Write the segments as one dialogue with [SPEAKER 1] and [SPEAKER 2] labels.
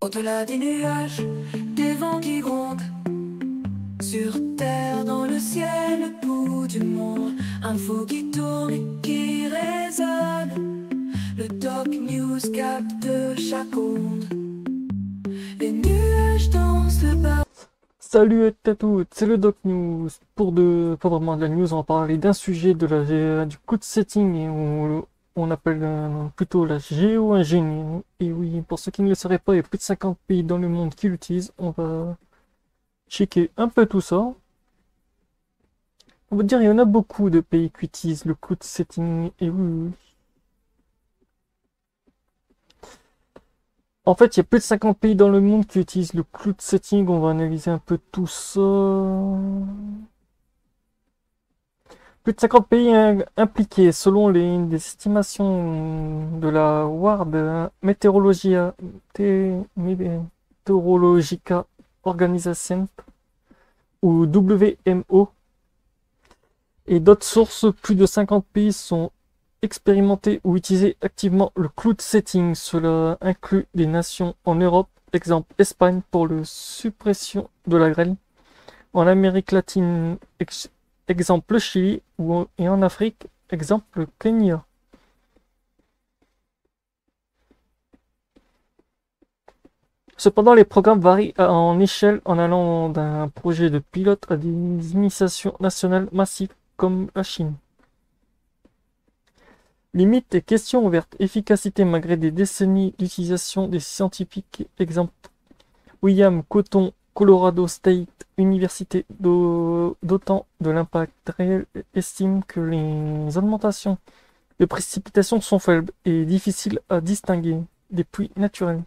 [SPEAKER 1] Au-delà des nuages, des vents qui grondent. Sur terre, dans le ciel, le bout du monde. Info qui tourne et qui résonne. Le Doc News capte chaque onde. Les nuages dansent le bas.
[SPEAKER 2] Salut à toutes, c'est le Doc News. Pour vraiment de la news, on va parler d'un sujet du code setting et on appelle plutôt la géo-ingénierie. Et oui, pour ceux qui ne le sauraient pas, il y a plus de 50 pays dans le monde qui l'utilisent. On va checker un peu tout ça. On va dire il y en a beaucoup de pays qui utilisent le code setting. Et oui. En fait, il y a plus de 50 pays dans le monde qui utilisent le cloud setting. On va analyser un peu tout ça. Plus de 50 pays impliqués selon des estimations de la World Meteorological Organization ou WMO et d'autres sources. Plus de 50 pays sont expérimenter ou utiliser activement le cloud setting. Cela inclut des nations en Europe, exemple Espagne pour la suppression de la grêle, en Amérique latine, exemple le Chili, et en Afrique, exemple le Kenya. Cependant, les programmes varient en échelle en allant d'un projet de pilote à des initiations nationales massives comme la Chine. Limites et questions ouvertes. Efficacité malgré des décennies d'utilisation des scientifiques. Exemple, William Cotton, Colorado State University, d'autant de l'impact réel, estime que les augmentations de précipitations sont faibles et difficiles à distinguer des pluies naturelles.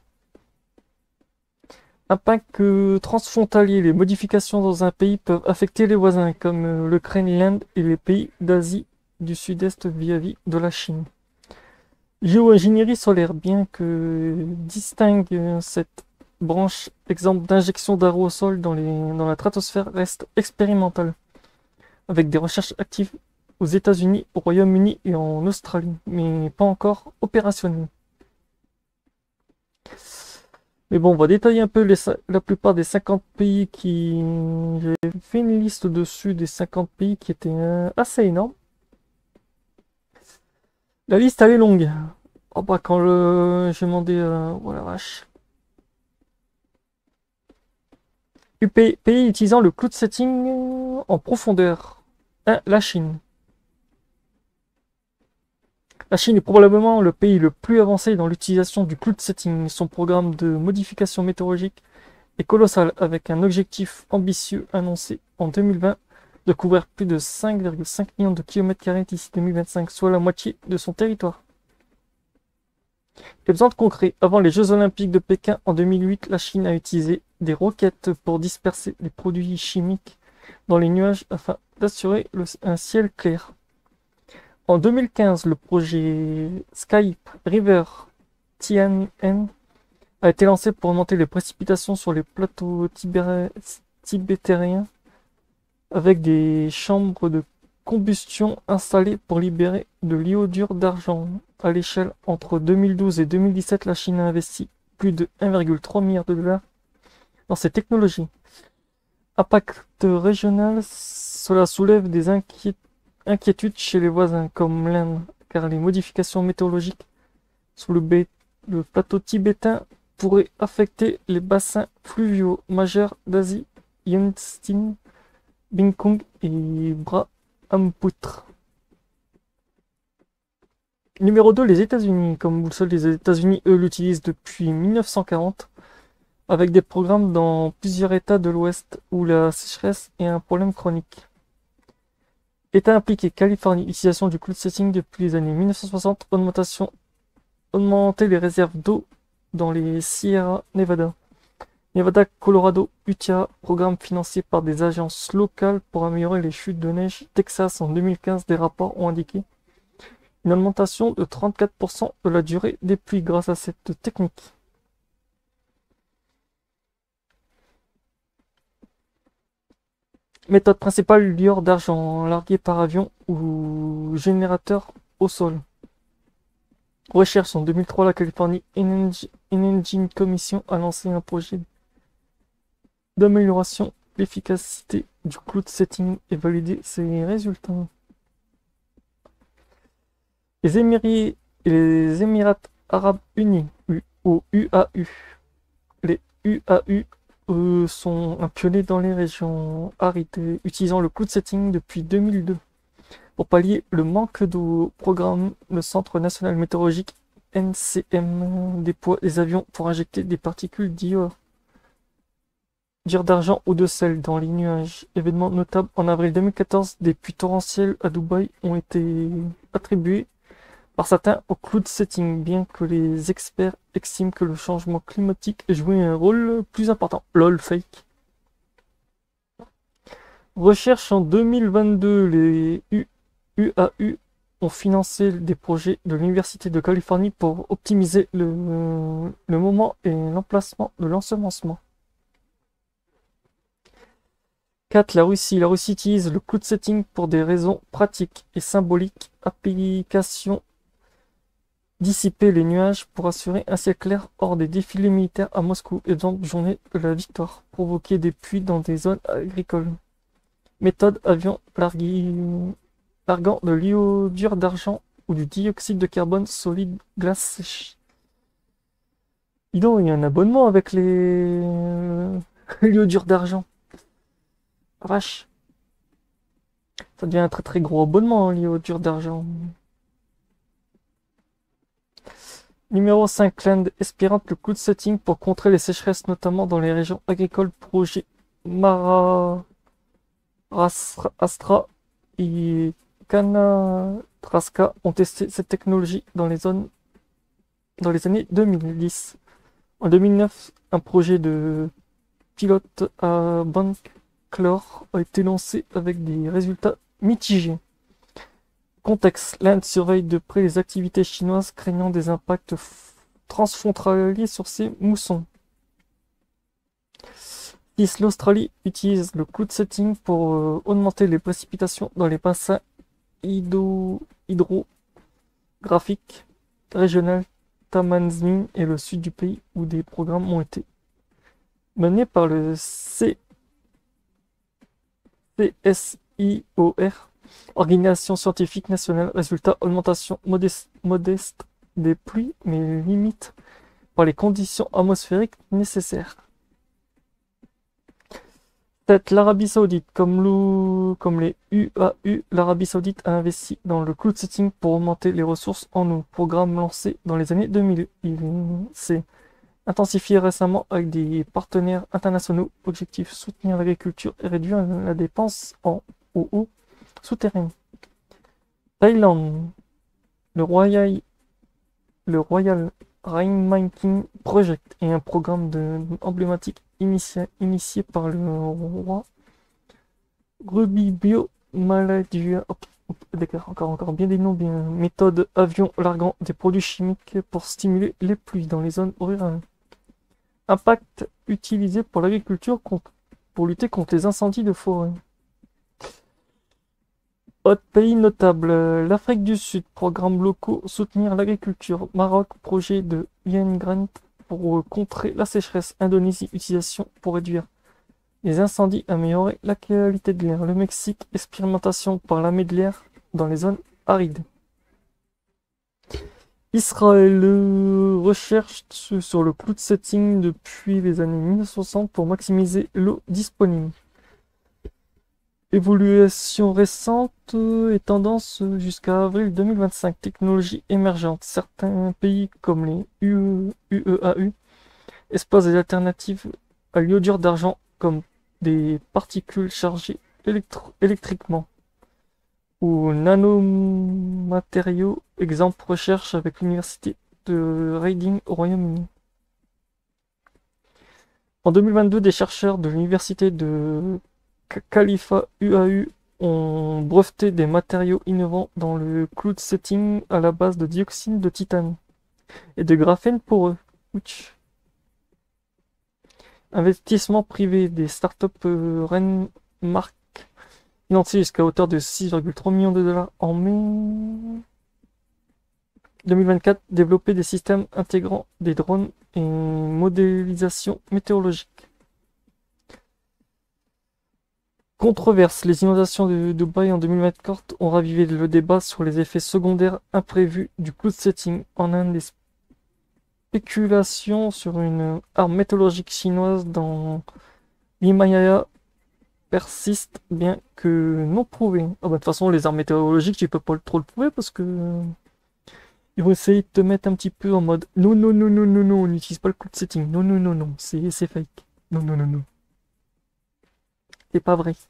[SPEAKER 2] Impact transfrontalier. Les modifications dans un pays peuvent affecter les voisins, comme le Groenland et les pays d'Asie du Sud-Est vis-à-vis de la Chine. Géo-ingénierie solaire, bien que distingue cette branche, exemple d'injection d'aérosols dans la stratosphère, reste expérimentale, avec des recherches actives aux États-Unis, au Royaume-Uni et en Australie, mais pas encore opérationnelles. Mais bon, on va détailler un peu la plupart des 50 pays qui... J'ai fait une liste dessus des 50 pays qui étaient assez énormes. La liste, elle est longue. Oh bah quand j'ai demandé... oh la vache. Pays utilisant le cloud setting en profondeur. 1. La Chine. La Chine est probablement le pays le plus avancé dans l'utilisation du cloud setting. Son programme de modification météorologique est colossal, avec un objectif ambitieux annoncé en 2020 de couvrir plus de 5,5 millions de km² d'ici 2025, soit la moitié de son territoire. Exemple concret, avant les Jeux Olympiques de Pékin en 2008, la Chine a utilisé des roquettes pour disperser les produits chimiques dans les nuages afin d'assurer un ciel clair. En 2015, le projet Skype River Tian'an a été lancé pour augmenter les précipitations sur les plateaux tibétains avec des chambres de combustion installées pour libérer de l'iodure d'argent. À l'échelle entre 2012 et 2017, la Chine a investi plus de 1,3 milliard de dollars dans ces technologies. Impact régional, cela soulève des inquiétudes chez les voisins comme l'Inde, car les modifications météorologiques sur le plateau tibétain pourraient affecter les bassins fluviaux majeurs d'Asie, Yangtze, Bingkong et Brahmaputra. Numéro 2, les États-Unis. Comme vous le savez, les États-Unis, eux, l'utilisent depuis 1940, avec des programmes dans plusieurs États de l'Ouest où la sécheresse est un problème chronique. État impliqué, Californie, utilisation du cloud setting depuis les années 1960, augmenter les réserves d'eau dans les Sierra Nevada. Nevada, Colorado, Utah, programme financé par des agences locales pour améliorer les chutes de neige. Texas, en 2015, des rapports ont indiqué une augmentation de 34% de la durée des pluies grâce à cette technique. Méthode principale, lure d'argent largué par avion ou générateur au sol. Recherche en 2003, la Californie Engine Commission a lancé un projet d'amélioration de l'efficacité du cloud setting et validé ses résultats. Les Émirats Arabes Unis, ou UAU. Les UAU sont un pionnier dans les régions arides, utilisant le cloud setting depuis 2002. Pour pallier le manque d'eau, programme le Centre national météorologique NCM déploie des avions pour injecter des particules d'iode d'argent ou de sel dans les nuages. Événement notable, en avril 2014, des pluies torrentielles à Dubaï ont été attribuées par certains au cloud setting, bien que les experts estiment que le changement climatique ait joué un rôle plus important. LOL fake. Recherche en 2022, les UAU ont financé des projets de l'Université de Californie pour optimiser le moment et l'emplacement de l'ensemencement. 4. La Russie utilise le cloud setting pour des raisons pratiques et symboliques. Application dissiper les nuages pour assurer un ciel clair hors des défilés militaires à Moscou. Exemple, journée de la victoire. Provoquer des pluies dans des zones agricoles. Méthode avion largant de l'iodure d'argent ou du dioxyde de carbone solide glace sèche. Dis donc, il y a un abonnement avec les l'iodure d'argent. Vache. Ça devient un très très gros abonnement, hein, l'iodure d'argent. Numéro 5, l'Inde espérante le cloud setting pour contrer les sécheresses, notamment dans les régions agricoles. Projet Maharashtra et Karnataka ont testé cette technologie dans les années 2010. En 2009, un projet de pilote à Bangalore a été lancé avec des résultats mitigés. Contexte, l'Inde surveille de près les activités chinoises, craignant des impacts transfrontaliers sur ses moussons. 6. L'Australie utilise le cloud setting pour augmenter les précipitations dans les bassins hydrographiques régionaux Tasmanie et le sud du pays, où des programmes ont été menés par le CSIOR, Organisation scientifique nationale. Résultat, augmentation modeste des pluies, mais limite par les conditions atmosphériques nécessaires. 7. L'Arabie Saoudite, comme les UAU, l'Arabie Saoudite a investi dans le cloud setting pour augmenter les ressources en eau. Programme lancé dans les années 2000. Il s'est intensifié récemment avec des partenaires internationaux. Objectif, soutenir l'agriculture et réduire la dépense en eau souterraine. Thaïlande, le Royal Rainmaking Project est un programme emblématique initié par le roi Rubibio Maladua. D'accord, encore bien des noms bien. Méthode avion larguant des produits chimiques pour stimuler les pluies dans les zones rurales. Impact utilisé pour l'agriculture pour lutter contre les incendies de forêt. Autres pays notables, l'Afrique du Sud, programmes locaux, soutenir l'agriculture. Maroc, projet de UN Grant pour contrer la sécheresse. Indonésie, utilisation pour réduire les incendies, améliorer la qualité de l'air. Le Mexique, expérimentation par l'armée de l'air dans les zones arides. Israël, recherche sur le cloud setting depuis les années 1960 pour maximiser l'eau disponible. Évolution récente et tendance jusqu'à avril 2025. Technologie émergente. Certains pays comme les UEAU exposent des alternatives à l'iodure d'argent comme des particules chargées électriquement ou nanomatériaux. Exemple recherche avec l'université de Reading au Royaume-Uni. En 2022, des chercheurs de l'université de Khalifa UAU ont breveté des matériaux innovants dans le cloud setting à la base de dioxyde de titane et de graphène poreux. Investissement privé des startups Renmark financé jusqu'à hauteur de 6,3 millions de dollars en mai 2024, développer des systèmes intégrant des drones et modélisation météorologique. Controverse. Les inondations de Dubaï en 2024 ont ravivé le débat sur les effets secondaires imprévus du cloud setting. En Inde, les spéculations sur une arme météorologique chinoise dans l'Himalaya persistent, bien que non prouvées. Ah bah, de toute façon, les armes météorologiques, tu peux pas trop le prouver parce que ils vont essayer de te mettre un petit peu en mode non, non, non, non, non, non, on n'utilise pas le cloud setting. Non, non, non, non, c'est fake. Non, non, non, non. C'est pas vrai. C'est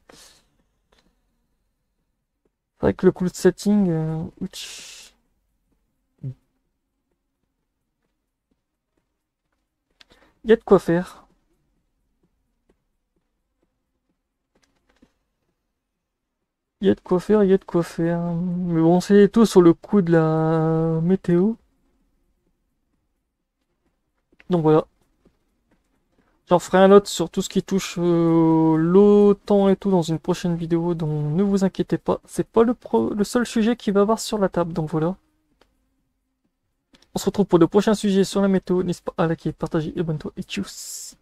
[SPEAKER 2] vrai que le cloud setting, ouch. Il y a de quoi faire. Il y a de quoi faire, il y a de quoi faire. Mais bon, c'est tout sur le coup de la météo. Donc voilà. J'en ferai un autre sur tout ce qui touche l'OTAN et tout dans une prochaine vidéo, donc ne vous inquiétez pas. C'est pas le seul sujet qu'il va y avoir sur la table, donc voilà. On se retrouve pour de prochains sujets sur la météo. N'hésitez pas à liker, partager, abonne-toi et tchuss.